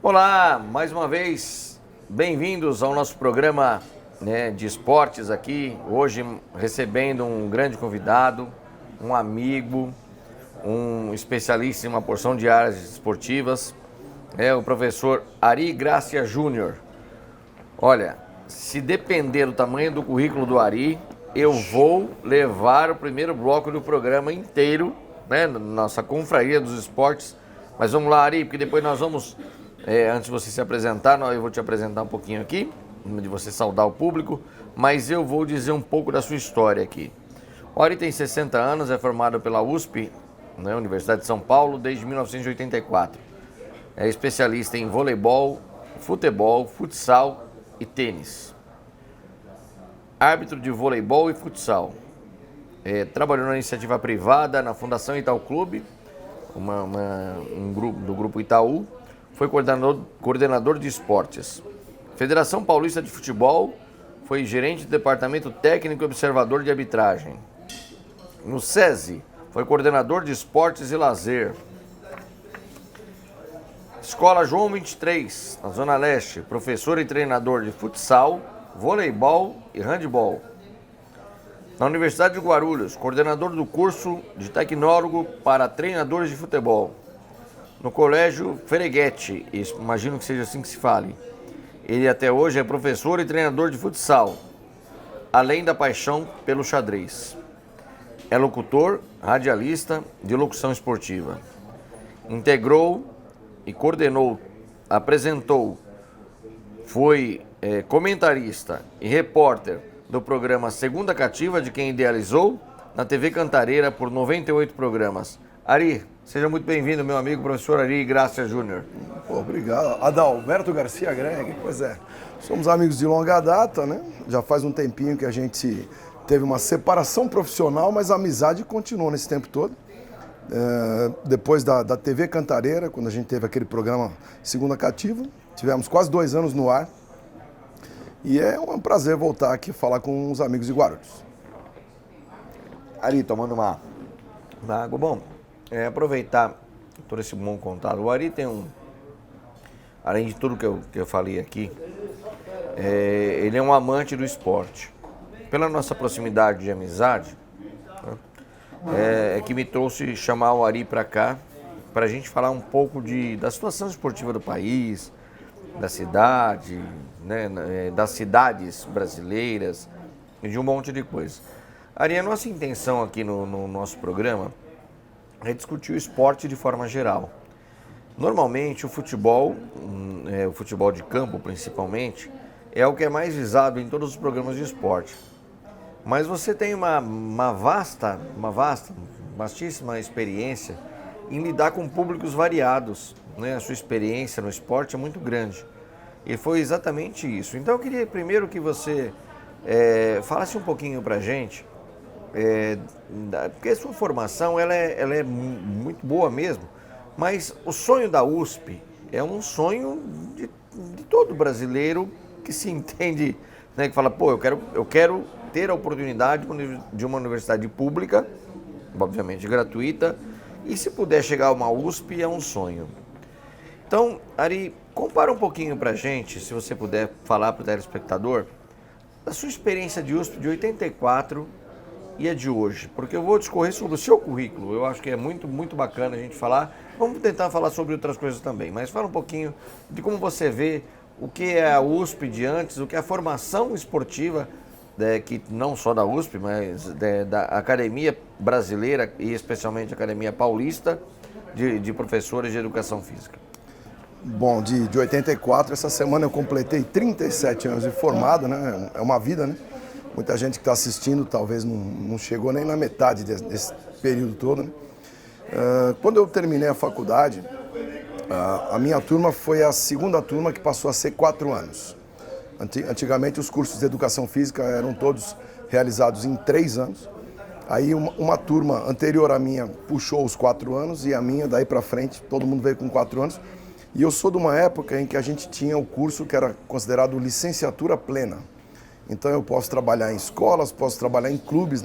Olá, mais uma vez, bem-vindos ao nosso programa de esportes aqui. Hoje recebendo um grande convidado, um amigo, um especialista em uma porção de áreas esportivas, o professor Ari Gracia Júnior. Olha, se depender do tamanho do currículo do Ari, eu vou levar o primeiro bloco do programa inteiro, nossa confraria dos esportes. Mas vamos lá, Ari, porque depois nós vamos, antes de você se apresentar, eu vou te apresentar um pouquinho aqui, de você saudar o público, mas eu vou dizer um pouco da sua história aqui. O Ari tem 60 anos, é formado pela USP, Universidade de São Paulo, desde 1984. É especialista em voleibol, futebol, futsal e tênis. Árbitro de voleibol e futsal. Trabalhou na iniciativa privada, na Fundação Itaú Clube, do Grupo Itaú. Foi coordenador de esportes. Federação Paulista de Futebol, foi gerente do Departamento Técnico e Observador de Arbitragem. No SESI, foi coordenador de esportes e lazer. Escola João 23, na Zona Leste, professor e treinador de futsal, voleibol e handebol. Na Universidade de Guarulhos, coordenador do curso de tecnólogo para treinadores de futebol. No Colégio Ferreguete, imagino que seja assim que se fale. Ele até hoje é professor e treinador de futsal, além da paixão pelo xadrez. É locutor, radialista de locução esportiva. Integrou e coordenou, apresentou, foi comentarista e repórter do programa Segunda Cativa, de quem idealizou, na TV Cantareira por 98 programas. Ari, seja muito bem-vindo, meu amigo professor Ari Gracia Júnior. Obrigado. Adalberto Garcia Greg, pois é. Somos amigos de longa data, né? Já faz um tempinho que a gente teve uma separação profissional, mas a amizade continuou nesse tempo todo. Depois da TV Cantareira, quando a gente teve aquele programa Segunda Cativa, tivemos quase 2 anos no ar. E é um prazer voltar aqui e falar com os amigos de Guarulhos. Ari, tomando uma água. Bom, aproveitar todo esse bom contato. O Ari tem além de tudo que eu falei aqui, ele é um amante do esporte. Pela nossa proximidade de amizade, que me trouxe chamar o Ari para cá, para a gente falar um pouco da situação esportiva do país, da cidade, das cidades brasileiras e de um monte de coisa. Ari, a nossa intenção aqui no nosso programa é discutir o esporte de forma geral. Normalmente o futebol de campo principalmente, é o que é mais visado em todos os programas de esporte. Mas você tem uma vastíssima experiência em lidar com públicos variados, A sua experiência no esporte é muito grande. E foi exatamente isso. Então eu queria primeiro que você falasse um pouquinho pra gente, porque a sua formação ela é muito boa mesmo, mas o sonho da USP é um sonho de todo brasileiro que se entende, que fala, eu quero ter a oportunidade de uma universidade pública, obviamente gratuita, e se puder chegar a uma USP é um sonho. Então, Ari, compara um pouquinho pra gente, se você puder falar pro telespectador, da sua experiência de USP de 84 e a de hoje, porque eu vou discorrer sobre o seu currículo, eu acho que é muito, muito bacana a gente falar, vamos tentar falar sobre outras coisas também, mas fala um pouquinho de como você vê o que é a USP de antes, o que é a formação esportiva, que não só da USP, mas da Academia Brasileira e especialmente a Academia Paulista de Professores de Educação Física. Bom, de 84, essa semana eu completei 37 anos de formado, É uma vida, Muita gente que está assistindo talvez não chegou nem na metade desse período todo, Quando eu terminei a faculdade, a minha turma foi a segunda turma que passou a ser 4 anos. Antigamente os cursos de educação física eram todos realizados em 3 anos. Aí uma turma anterior à minha puxou os 4 anos e a minha daí para frente, todo mundo veio com 4 anos. E eu sou de uma época em que a gente tinha o curso que era considerado licenciatura plena. Então eu posso trabalhar em escolas, posso trabalhar em clubes,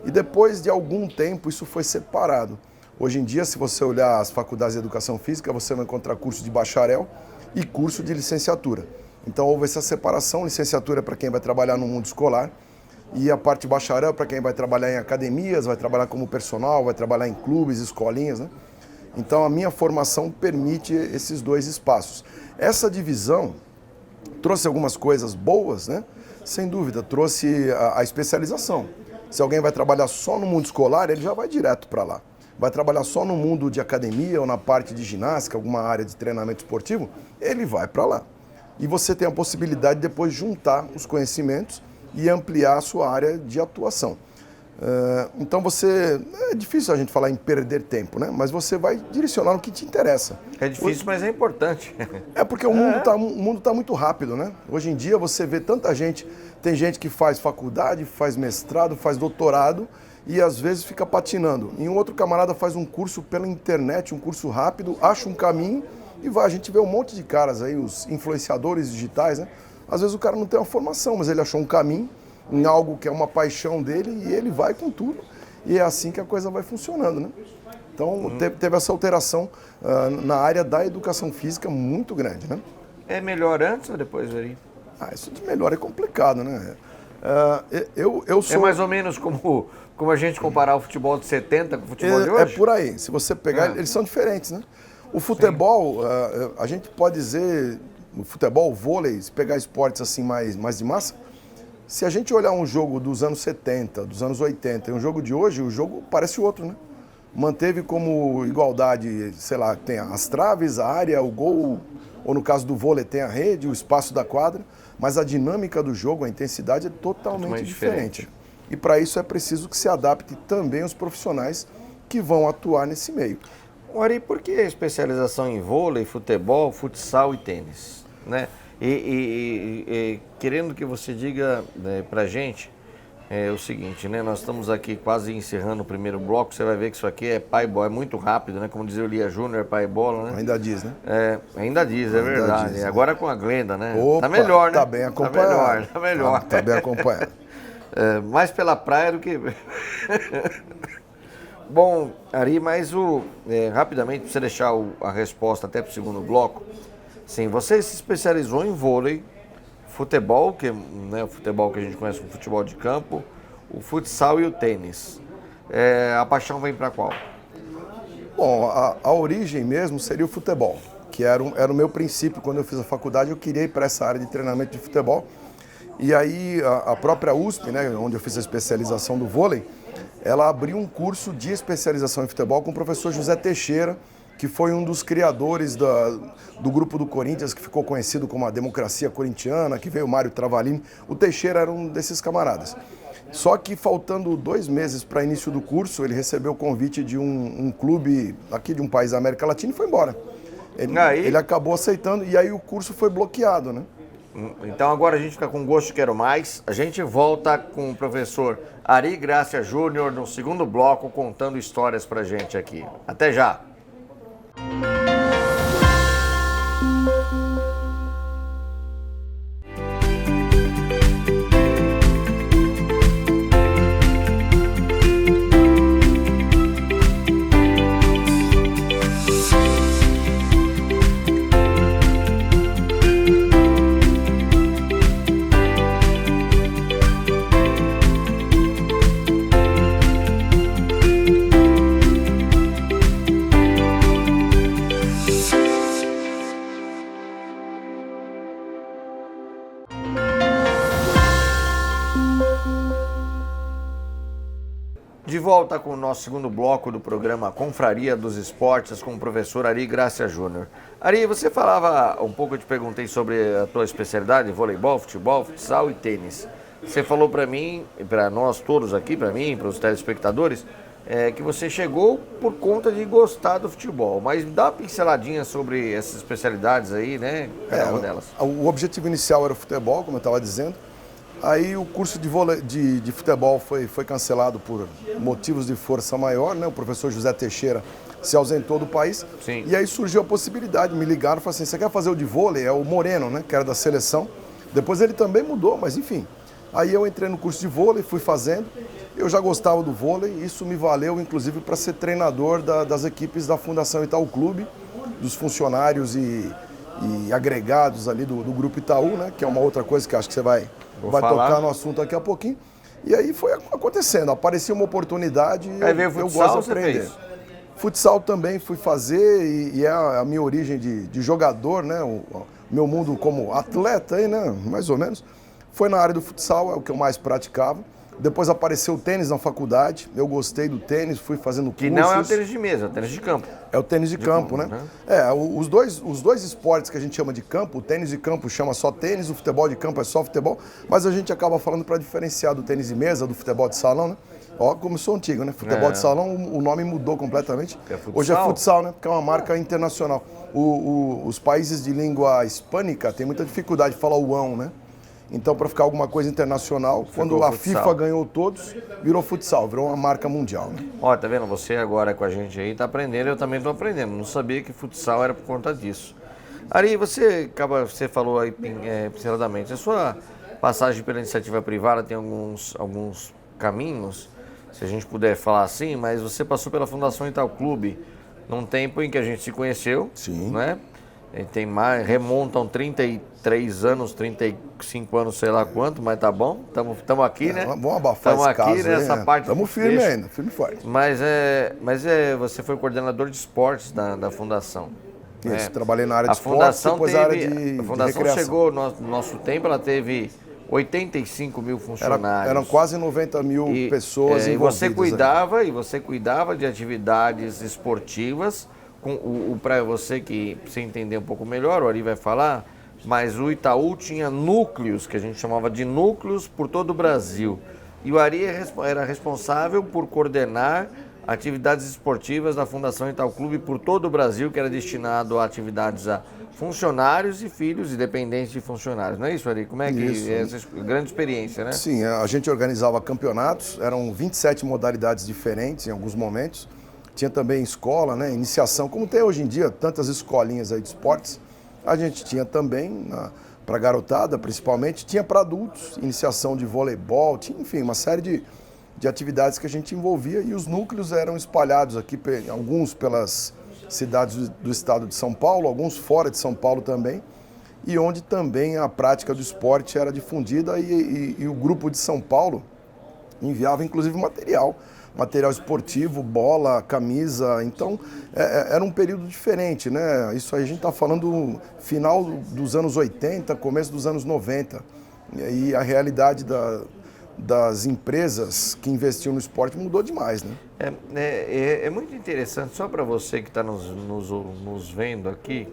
E depois de algum tempo isso foi separado. Hoje em dia, se você olhar as faculdades de educação física, você vai encontrar curso de bacharel e curso de licenciatura. Então houve essa separação, licenciatura para quem vai trabalhar no mundo escolar e a parte bacharel para quem vai trabalhar em academias, vai trabalhar como personal, vai trabalhar em clubes, escolinhas, né? Então a minha formação permite esses dois espaços. Essa divisão trouxe algumas coisas boas, né? Sem dúvida, trouxe a especialização. Se alguém vai trabalhar só no mundo escolar, ele já vai direto para lá. Vai trabalhar só no mundo de academia ou na parte de ginástica, alguma área de treinamento esportivo, ele vai para lá. E você tem a possibilidade de depois juntar os conhecimentos e ampliar a sua área de atuação. Então é difícil a gente falar em perder tempo, né? Mas você vai direcionar no que te interessa. É difícil, mas é importante. É porque o mundo tá muito rápido, né? Hoje em dia você vê tanta gente, tem gente que faz faculdade, faz mestrado, faz doutorado e às vezes fica patinando. E um outro camarada faz um curso pela internet, um curso rápido, acha um caminho e vai. A gente vê um monte de caras aí, os influenciadores digitais, né? Às vezes o cara não tem uma formação, mas ele achou um caminho em algo que é uma paixão dele e ele vai com tudo. E é assim que a coisa vai funcionando, né? Então teve essa alteração na área da educação física muito grande, né? É melhor antes ou depois, Ari? Isso de melhor é complicado, né? Eu sou... É mais ou menos como a gente comparar o futebol de 70 com o futebol de hoje? É por aí. Se você pegar, eles são diferentes, né? O futebol, a gente pode dizer, o futebol, o vôlei, se pegar esportes assim mais de massa, se a gente olhar um jogo dos anos 70, dos anos 80 e um jogo de hoje, o jogo parece outro, né? Manteve como igualdade, sei lá, tem as traves, a área, o gol, ou no caso do vôlei tem a rede, o espaço da quadra, mas a dinâmica do jogo, a intensidade é totalmente diferente. E para isso é preciso que se adapte também os profissionais que vão atuar nesse meio. Ari, por que a especialização em vôlei, futebol, futsal e tênis? Né? Querendo que você diga, né, pra gente o seguinte, né? Nós estamos aqui quase encerrando o primeiro bloco, você vai ver que isso aqui é pai bola, é muito rápido, né? Como dizia o Lia Júnior, pai bola, né? Ainda diz, né? Ainda diz, é verdade. Diz, né? Agora com a Glenda, né? Opa, tá melhor, né? Tá bem acompanhado. Tá melhor. Tá bem acompanhado. Mais pela praia do que... Bom, Ari, mas rapidamente, para você deixar a resposta até para o segundo bloco, sim, você se especializou em vôlei, futebol, que né, o futebol que a gente conhece como futebol de campo, o futsal e o tênis. A paixão vem para qual? Bom, a origem mesmo seria o futebol, que era o meu princípio. Quando eu fiz a faculdade, eu queria ir para essa área de treinamento de futebol. E aí a própria USP, né, onde eu fiz a especialização do vôlei, ela abriu um curso de especialização em futebol com o professor José Teixeira, que foi um dos criadores do grupo do Corinthians, que ficou conhecido como a Democracia Corintiana, que veio o Mário Travalini. O Teixeira era um desses camaradas. Só que faltando 2 meses para início do curso, ele recebeu o convite de um clube aqui de um país da América Latina e foi embora. Ele acabou aceitando e aí o curso foi bloqueado, né? Então agora a gente fica com gosto de quero mais. A gente volta com o professor Ari Grácia Júnior no segundo bloco contando histórias pra gente aqui. Até já! De volta com o nosso segundo bloco do programa Confraria dos Esportes com o professor Ari Grácia Júnior. Ari, você falava um pouco, eu te perguntei sobre a tua especialidade, voleibol, futebol, futsal e tênis. Você falou para mim, para nós todos aqui, para mim, para os telespectadores, que você chegou por conta de gostar do futebol. Mas dá uma pinceladinha sobre essas especialidades aí, né? Cada uma delas. O objetivo inicial era o futebol, como eu estava dizendo. Aí o curso de futebol foi cancelado por motivos de força maior, né? O professor José Teixeira se ausentou do país. Sim. E aí surgiu a possibilidade, me ligaram e falaram assim, você quer fazer o de vôlei? É o Moreno, né? Que era da seleção. Depois ele também mudou, mas enfim. Aí eu entrei no curso de vôlei, fui fazendo. Eu já gostava do vôlei, isso me valeu inclusive para ser treinador das equipes da Fundação Itaú Clube, dos funcionários e e agregados ali do Grupo Itaú, né? Que é uma outra coisa que acho que você vai tocar no assunto daqui a pouquinho. E aí foi acontecendo, aparecia uma oportunidade e eu gosto de aprender. Futsal também fui fazer e é a minha origem de jogador, né? O meu mundo como atleta aí, né? Mais ou menos. Foi na área do futsal, é o que eu mais praticava. Depois apareceu o tênis na faculdade, eu gostei do tênis, fui fazendo cursos. Que não é o tênis de mesa, é o tênis de campo. É o tênis de campo, né? Os dois esportes que a gente chama de campo, o tênis de campo chama só tênis, o futebol de campo é só futebol, mas a gente acaba falando para diferenciar do tênis de mesa, do futebol de salão, né? Ó, como eu sou antigo, né? Futebol de salão, o nome mudou completamente. Hoje é futsal, né? Porque é uma marca internacional. Os países de língua hispânica têm muita dificuldade de falar o ão, né? Então, para ficar alguma coisa internacional, quando a FIFA ganhou todos, virou futsal, virou uma marca mundial. Né? Ó, tá vendo? Você agora com a gente aí tá aprendendo, eu também tô aprendendo. Não sabia que futsal era por conta disso. Ari, você falou aí pinceladamente, a sua passagem pela iniciativa privada tem alguns caminhos, se a gente puder falar assim, mas você passou pela Fundação Itaú Clube num tempo em que a gente se conheceu, sim, né? Remontam 33 anos, 35 anos, sei lá quanto, mas tá bom, estamos aqui, né? Vamos abafar esse caso aqui nessa parte. Estamos firme ainda, firme e forte. Mas você foi coordenador de esportes da Fundação. Isso, trabalhei na área de esportes, depois na área de A Fundação recreação. chegou, no nosso tempo, ela teve 85 mil funcionários. Eram quase 90 mil pessoas envolvidas. E você cuidava de atividades esportivas. Para você entender um pouco melhor, o Ari vai falar, mas o Itaú tinha núcleos, que a gente chamava de núcleos por todo o Brasil. E o Ari era responsável por coordenar atividades esportivas da Fundação Itaú Clube por todo o Brasil, que era destinado a atividades a funcionários e filhos e dependentes de funcionários. Não é isso, Ari? Como é que é essa grande experiência, né? Sim, a gente organizava campeonatos, eram 27 modalidades diferentes em alguns momentos. Tinha também escola, né, iniciação, como tem hoje em dia tantas escolinhas aí de esportes, a gente tinha também, para garotada principalmente, tinha para adultos, iniciação de voleibol, tinha, enfim, uma série de atividades que a gente envolvia e os núcleos eram espalhados aqui, alguns pelas cidades do estado de São Paulo, alguns fora de São Paulo também, e onde também a prática do esporte era difundida e o grupo de São Paulo enviava inclusive material esportivo, bola, camisa, então era um período diferente, né? Isso aí a gente está falando final dos anos 80, começo dos anos 90, e a realidade das empresas que investiam no esporte mudou demais, né? É muito interessante, só para você que está nos vendo aqui,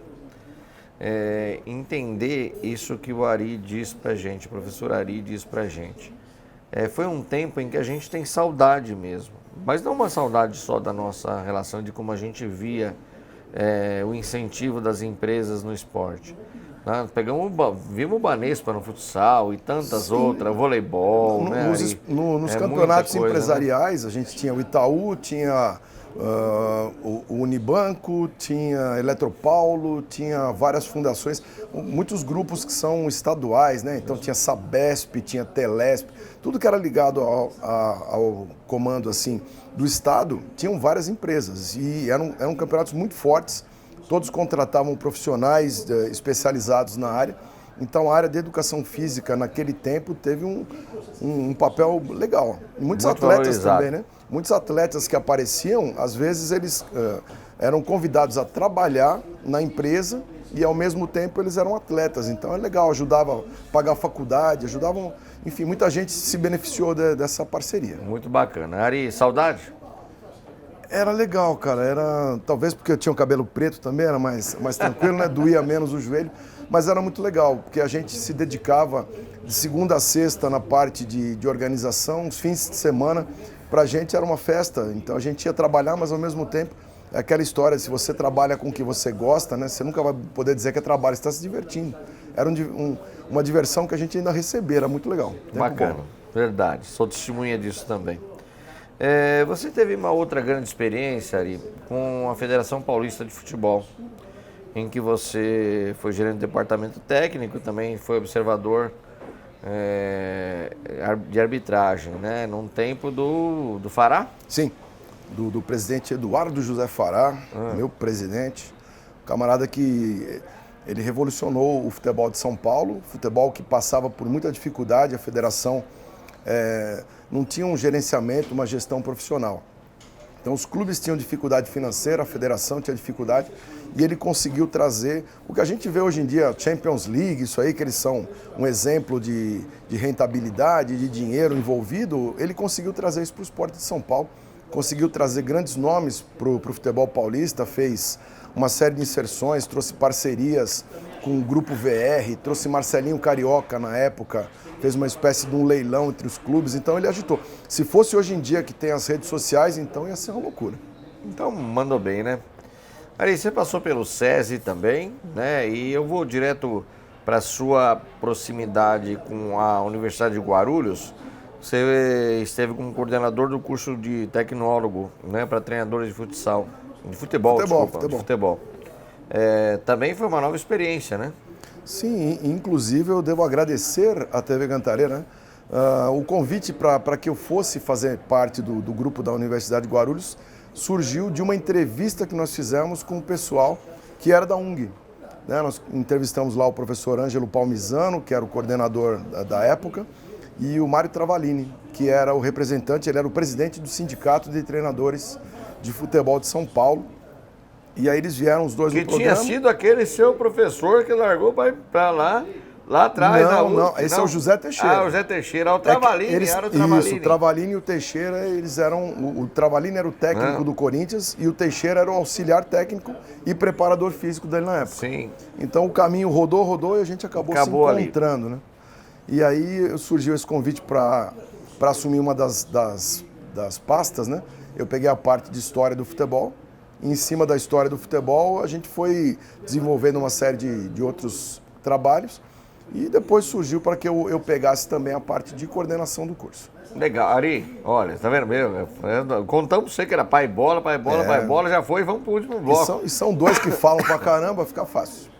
entender isso que o Ari diz para a gente, o professor Ari diz para a gente. Foi um tempo em que a gente tem saudade mesmo, mas não uma saudade só da nossa relação, de como a gente via o incentivo das empresas no esporte. Vimos o Banespa no futsal e tantas outras, voleibol. Nos campeonatos empresariais, né? A gente tinha o Itaú, tinha o Unibanco, tinha Eletropaulo, tinha várias fundações, muitos grupos que são estaduais, né? Então tinha Sabesp, tinha Telesp, tudo que era ligado ao comando assim, do estado, tinham várias empresas e eram campeonatos muito fortes, todos contratavam profissionais especializados na área. Então a área de educação física naquele tempo teve um papel legal. E muitos muito atletas valorizado. também, né? Muitos atletas que apareciam, às vezes eles eram convidados a trabalhar na empresa e ao mesmo tempo eles eram atletas. Então é legal, ajudava a pagar a faculdade, ajudavam, enfim, muita gente se beneficiou dessa parceria. Muito bacana. Ari, saudade? Era legal, cara. Era talvez porque eu tinha o cabelo preto também, era mais tranquilo, né? Doía menos o joelho. Mas era muito legal, porque a gente se dedicava de segunda a sexta na parte de organização, os fins de semana, pra gente era uma festa, então a gente ia trabalhar, mas ao mesmo tempo, é aquela história, se você trabalha com o que você gosta, né, você nunca vai poder dizer que é trabalho, você está se divertindo. Era uma diversão que a gente ainda recebia, era muito legal. Bacana, verdade, sou testemunha disso também. Você teve uma outra grande experiência, Ari, com a Federação Paulista de Futebol, em que você foi gerente do departamento técnico, também foi observador de arbitragem, né? Num tempo do Fará? Sim, do presidente Eduardo José Fará, meu presidente, camarada que Ele revolucionou o futebol de São Paulo, futebol que passava por muita dificuldade, a federação não tinha um gerenciamento, uma gestão profissional. Então os clubes tinham dificuldade financeira, a federação tinha dificuldade, e ele conseguiu trazer o que a gente vê hoje em dia, Champions League, isso aí, que eles são um exemplo de rentabilidade, de dinheiro envolvido, ele conseguiu trazer isso para o esporte de São Paulo, conseguiu trazer grandes nomes para o futebol paulista, fez uma série de inserções, trouxe parcerias com o Grupo VR, trouxe Marcelinho Carioca na época, fez uma espécie de um leilão entre os clubes, então ele agitou. Se fosse hoje em dia que tem as redes sociais, então ia ser uma loucura. Então mandou bem, né? Ari, você passou pelo SESI também, né? E eu vou direto para a sua proximidade com a Universidade de Guarulhos. Você esteve como coordenador do curso de tecnólogo, né, para treinadores de futsal. De futebol. Também foi uma nova experiência, né? Sim, inclusive eu devo agradecer à TV Cantareira, né? O convite para que eu fosse fazer parte do grupo da Universidade de Guarulhos surgiu de uma entrevista que nós fizemos com o pessoal que era da UNG. Né? Nós entrevistamos lá o professor Ângelo Palmisano, que era o coordenador da época, e o Mário Travalini, que era o representante, ele era o presidente do Sindicato de Treinadores de Futebol de São Paulo. E aí eles vieram os dois no programa. Que tinha sido aquele seu professor que largou para lá atrás. Não, esse é o José Teixeira. Ah, o José Teixeira, o Travalini, era o Travalini. Isso, o Travalini e o Teixeira, eles eram... O Travalini era o técnico do Corinthians e o Teixeira era o auxiliar técnico e preparador físico dele na época. Sim. Então o caminho rodou e a gente acabou se encontrando, ali, né? E aí surgiu esse convite para assumir uma das pastas, né? Eu peguei a parte de história do futebol. Em cima da história do futebol, a gente foi desenvolvendo uma série de outros trabalhos e depois surgiu para que eu pegasse também a parte de coordenação do curso. Legal. Ari, olha, tá vendo mesmo? Contamos você que era pai bola, já foi, vamos pro último bloco. E são dois que falam pra caramba, fica fácil.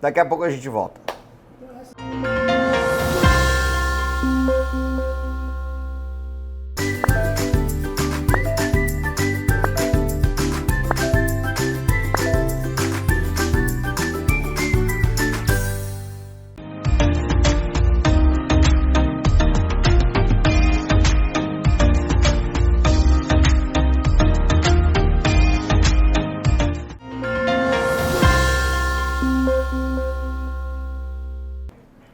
Daqui a pouco a gente volta.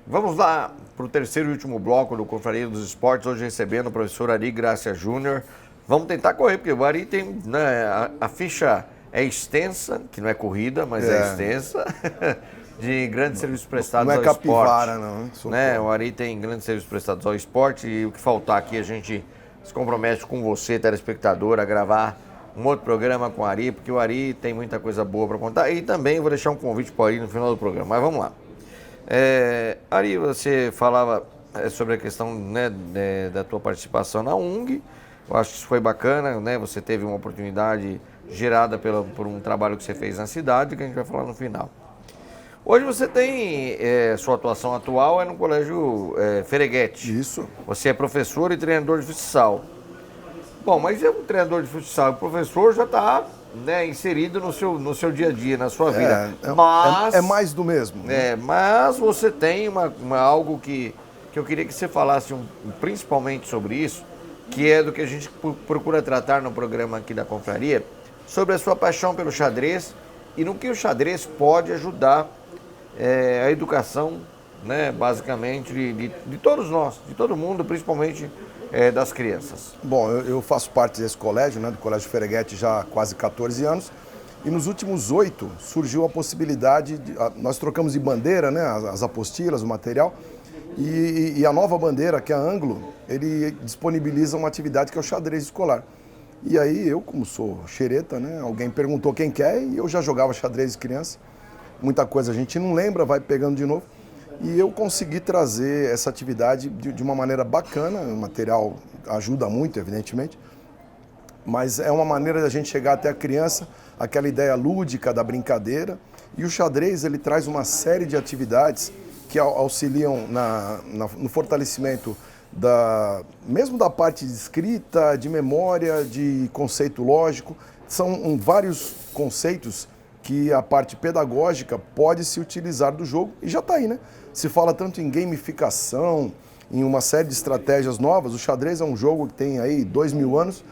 Vamos lá para o terceiro e último bloco do Confraria dos Esportes, hoje recebendo o professor Ari Gracia Júnior. Vamos tentar correr, porque o Ari tem, né, a ficha é extensa, que não é corrida, mas é extensa, de grandes serviços prestados ao esporte. Não é capivara, não. Né? O Ari tem grandes serviços prestados ao esporte e o que faltar aqui a gente se compromete com você, telespectador, a gravar um outro programa com o Ari, porque o Ari tem muita coisa boa para contar. E também vou deixar um convite para o Ari no final do programa, mas vamos lá. Ari, você falava sobre a questão, né, da tua participação na UNG. Eu acho que isso foi bacana, né? Você teve uma oportunidade gerada por um trabalho que você fez na cidade, que a gente vai falar no final. Hoje você tem, sua atuação atual é no Colégio Fereguete. Isso. Você é professor e treinador de futsal. Bom, mas o treinador de futsal, o professor já está, né, inserido no seu dia a dia, na sua vida. É mais do mesmo. Né? Mas você tem algo que eu queria que você falasse principalmente sobre isso, que é do que a gente procura tratar no programa aqui da Confraria, sobre a sua paixão pelo xadrez e no que o xadrez pode ajudar a educação, né, basicamente, de todos nós, de todo mundo, principalmente das crianças. Bom, eu faço parte desse colégio, né, do Colégio Fereguete, já há quase 14 anos. E nos últimos 8 surgiu a possibilidade, nós trocamos de bandeira, né, as apostilas, o material, e a nova bandeira, que é a Anglo, ele disponibiliza uma atividade que é o xadrez escolar. E aí eu, como sou xereta, né, alguém perguntou quem quer e eu já jogava xadrez de criança. Muita coisa a gente não lembra, vai pegando de novo. E eu consegui trazer essa atividade de uma maneira bacana, o material ajuda muito, evidentemente, mas é uma maneira da gente chegar até a criança, aquela ideia lúdica da brincadeira. E o xadrez, ele traz uma série de atividades que auxiliam no fortalecimento mesmo da parte de escrita, de memória, de conceito lógico. São vários conceitos que a parte pedagógica pode se utilizar do jogo e já está aí, né? Se fala tanto em gamificação, em uma série de estratégias novas. O xadrez é um jogo que tem aí 2000 anos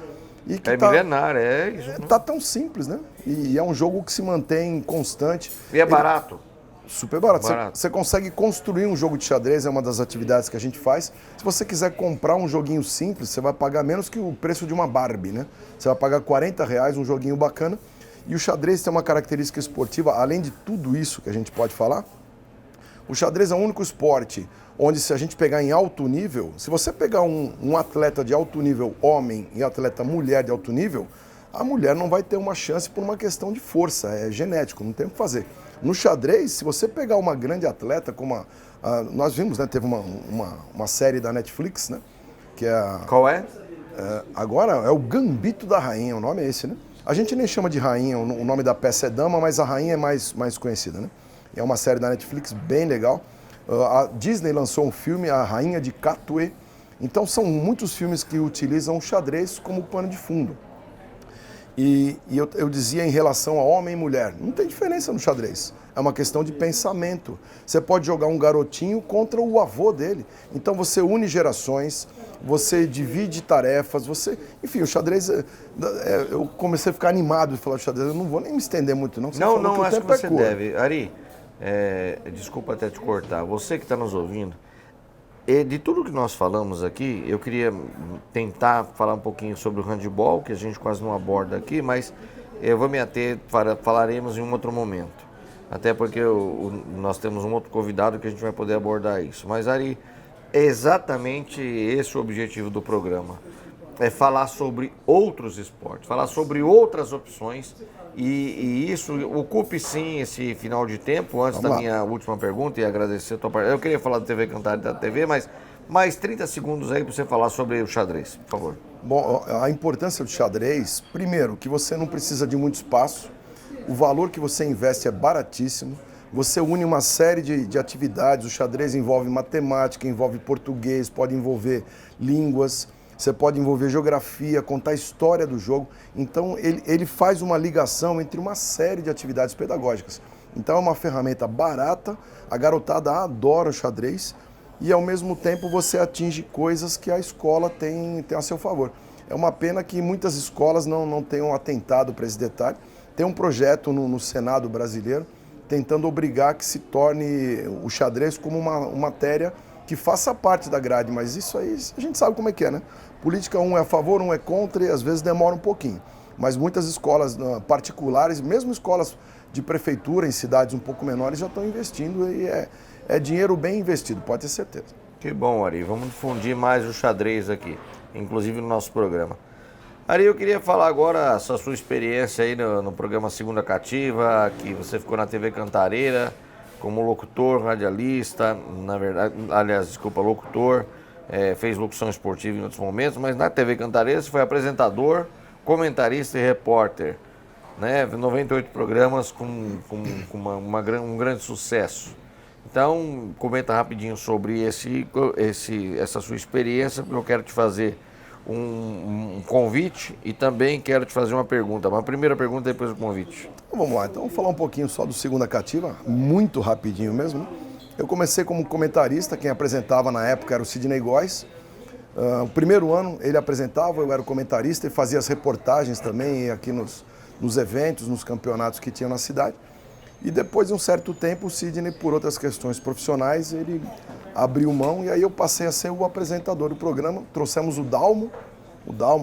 e que milenário, é isso. Tá tão simples, né? E é um jogo que se mantém constante. E é barato. Super barato. Você consegue construir um jogo de xadrez, é uma das atividades que a gente faz. Se você quiser comprar um joguinho simples, você vai pagar menos que o preço de uma Barbie, né? Você vai pagar R$40, um joguinho bacana. E o xadrez tem uma característica esportiva, além de tudo isso que a gente pode falar, o xadrez é o único esporte onde, se a gente pegar em alto nível, se você pegar um atleta de alto nível homem e atleta mulher de alto nível, a mulher não vai ter uma chance por uma questão de força, é genético, não tem o que fazer. No xadrez, se você pegar uma grande atleta, como nós vimos, né, teve uma série da Netflix, né, que é a... Qual é? Agora é o Gambito da Rainha, o nome é esse, né? A gente nem chama de rainha, o nome da peça é Dama, mas a rainha é mais conhecida, né? É uma série da Netflix bem legal. A Disney lançou um filme, A Rainha de Katwe. Então são muitos filmes que utilizam o xadrez como pano de fundo. E eu dizia em relação a homem e mulher, não tem diferença no xadrez. É uma questão de pensamento. Você pode jogar um garotinho contra o avô dele. Então você une gerações, você divide tarefas, enfim, o xadrez... eu comecei a ficar animado de falar de xadrez, eu não vou nem me estender muito não. Não, acho que você deve. Ari, desculpa até te cortar, você que está nos ouvindo, de tudo que nós falamos aqui, eu queria tentar falar um pouquinho sobre o handebol, que a gente quase não aborda aqui, mas eu vou me ater, falaremos em um outro momento. Até porque nós temos um outro convidado que a gente vai poder abordar isso. Mas, Ari, é exatamente esse o objetivo do programa. É falar sobre outros esportes, falar sobre outras opções. E isso ocupe sim esse final de tempo. Antes da minha última pergunta e agradecer a tua parte. Eu queria falar da TV Cantarina da TV, mas mais 30 segundos aí para você falar sobre o xadrez, por favor. Bom, a importância do xadrez, primeiro, que você não precisa de muito espaço, o valor que você investe é baratíssimo, você une uma série de atividades, o xadrez envolve matemática, envolve português, pode envolver línguas, você pode envolver geografia, contar a história do jogo. Então, ele faz uma ligação entre uma série de atividades pedagógicas. Então, é uma ferramenta barata, a garotada adora o xadrez e, ao mesmo tempo, você atinge coisas que a escola tem a seu favor. É uma pena que muitas escolas não tenham atentado para esse detalhe. Tem um projeto no Senado brasileiro tentando obrigar que se torne o xadrez como uma matéria que faça parte da grade, mas isso aí a gente sabe como é que é, né? Política, um é a favor, um é contra e às vezes demora um pouquinho. Mas muitas escolas particulares, mesmo escolas de prefeitura em cidades um pouco menores, já estão investindo e é dinheiro bem investido, pode ter certeza. Que bom, Ari. Vamos difundir mais o xadrez aqui, inclusive no nosso programa. Ari, eu queria falar agora a sua experiência aí no programa Segunda Cativa, que você ficou na TV Cantareira como locutor, radialista, na verdade, locutor, fez locução esportiva em outros momentos, mas na TV Cantareira você foi apresentador, comentarista e repórter, né? 98 programas com um grande sucesso. Então, comenta rapidinho sobre essa sua experiência, porque eu quero te fazer um convite e também quero te fazer uma pergunta. Mas a primeira pergunta depois do convite. Vamos lá, então vamos falar um pouquinho só do Segunda Cativa, muito rapidinho mesmo. Eu comecei como comentarista, quem apresentava na época era o Sidney Góes. O primeiro ano ele apresentava, eu era o comentarista e fazia as reportagens também aqui nos eventos, nos campeonatos que tinha na cidade. E depois de um certo tempo, o Sidney, por outras questões profissionais, ele abriu mão e aí eu passei a ser o apresentador do programa. Trouxemos o Dalmo,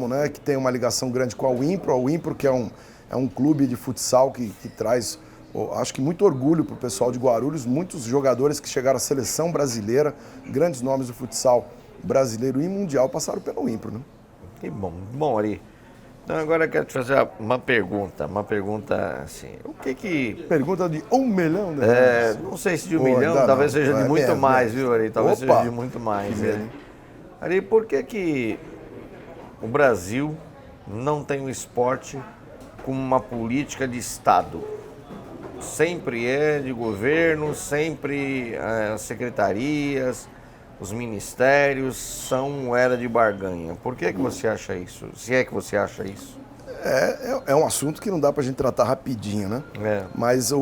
né, que tem uma ligação grande com a Wimpro, que é um clube de futsal que traz, acho que muito orgulho para o pessoal de Guarulhos, muitos jogadores que chegaram à seleção brasileira, grandes nomes do futsal brasileiro e mundial passaram pela Wimpro, né? Que bom. Bom, Ari, então agora eu quero te fazer uma pergunta assim, o que... Pergunta de 1 milhão, né? Não sei se de 1 milhão, talvez seja de muito mais, viu, Ari? Talvez seja de muito mais. Ari, por que o Brasil não tem um esporte com uma política de Estado? Sempre é de governo, sempre as secretarias, os ministérios são moeda de barganha. Por que você acha isso? Se é que você acha isso? É um assunto que não dá para a gente tratar rapidinho, né? Mas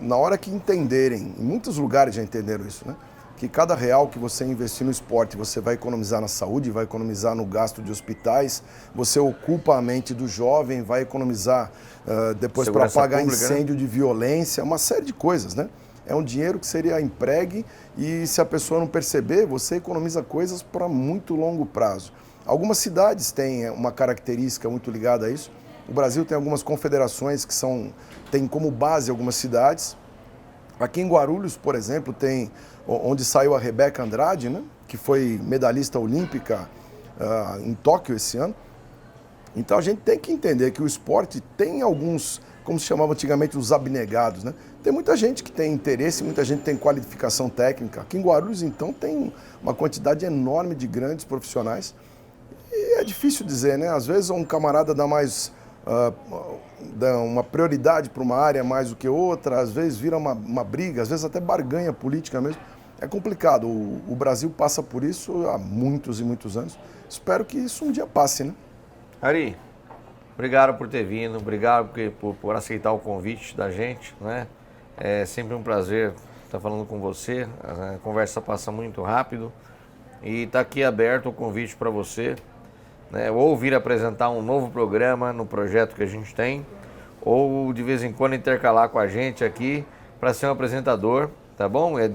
na hora que entenderem, em muitos lugares já entenderam isso, né? Que cada real que você investir no esporte, você vai economizar na saúde, vai economizar no gasto de hospitais, você ocupa a mente do jovem, vai economizar depois para pagar pública, incêndio, né? De violência, uma série de coisas, né? É um dinheiro que seria empregue e se a pessoa não perceber, você economiza coisas para muito longo prazo. Algumas cidades têm uma característica muito ligada a isso. O Brasil tem algumas confederações que têm como base algumas cidades. Aqui em Guarulhos, por exemplo, tem onde saiu a Rebeca Andrade, né, que foi medalhista olímpica em Tóquio esse ano. Então a gente tem que entender que o esporte tem alguns, como se chamava antigamente, os abnegados, né? Tem muita gente que tem interesse, muita gente tem qualificação técnica. Aqui em Guarulhos, então, tem uma quantidade enorme de grandes profissionais. E é difícil dizer, né? Às vezes um camarada dá mais dá uma prioridade para uma área mais do que outra, às vezes vira uma briga, às vezes até barganha política mesmo. É complicado. O Brasil passa por isso há muitos e muitos anos. Espero que isso um dia passe, né? Ari, obrigado por ter vindo, obrigado por aceitar o convite da gente, né? É sempre um prazer estar falando com você, a conversa passa muito rápido e está aqui aberto o convite para você, né? Ou vir apresentar um novo programa no projeto que a gente tem, ou de vez em quando intercalar com a gente aqui para ser um apresentador, tá bom? É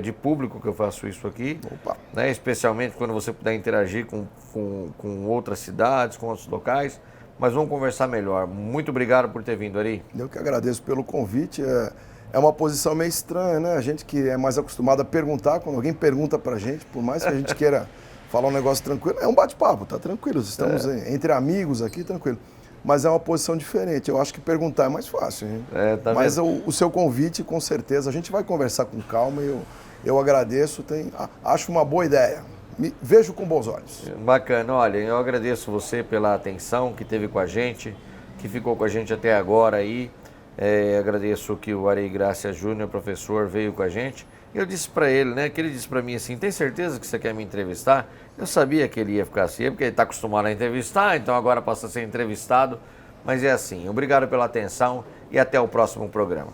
de público que eu faço isso aqui, né? Especialmente quando você puder interagir com outras cidades, com outros locais, mas vamos conversar melhor. Muito obrigado por ter vindo, Ari. Eu que agradeço pelo convite. É uma posição meio estranha, né? A gente que é mais acostumado a perguntar, quando alguém pergunta pra gente, por mais que a gente queira falar um negócio tranquilo, é um bate-papo, tá tranquilo. Estamos entre amigos aqui, tranquilo. Mas é uma posição diferente. Eu acho que perguntar é mais fácil, hein? Tá mas o seu convite, com certeza, a gente vai conversar com calma e eu agradeço. Acho uma boa ideia. Vejo com bons olhos. Bacana. Olha, eu agradeço você pela atenção que teve com a gente, que ficou com a gente até agora aí. Agradeço que o Ari Gracia Júnior, professor, veio com a gente. Eu disse para ele, né, que ele disse para mim assim, tem certeza que você quer me entrevistar? Eu sabia que ele ia ficar assim, porque ele está acostumado a entrevistar, então agora passa a ser entrevistado. Mas é assim, obrigado pela atenção e até o próximo programa.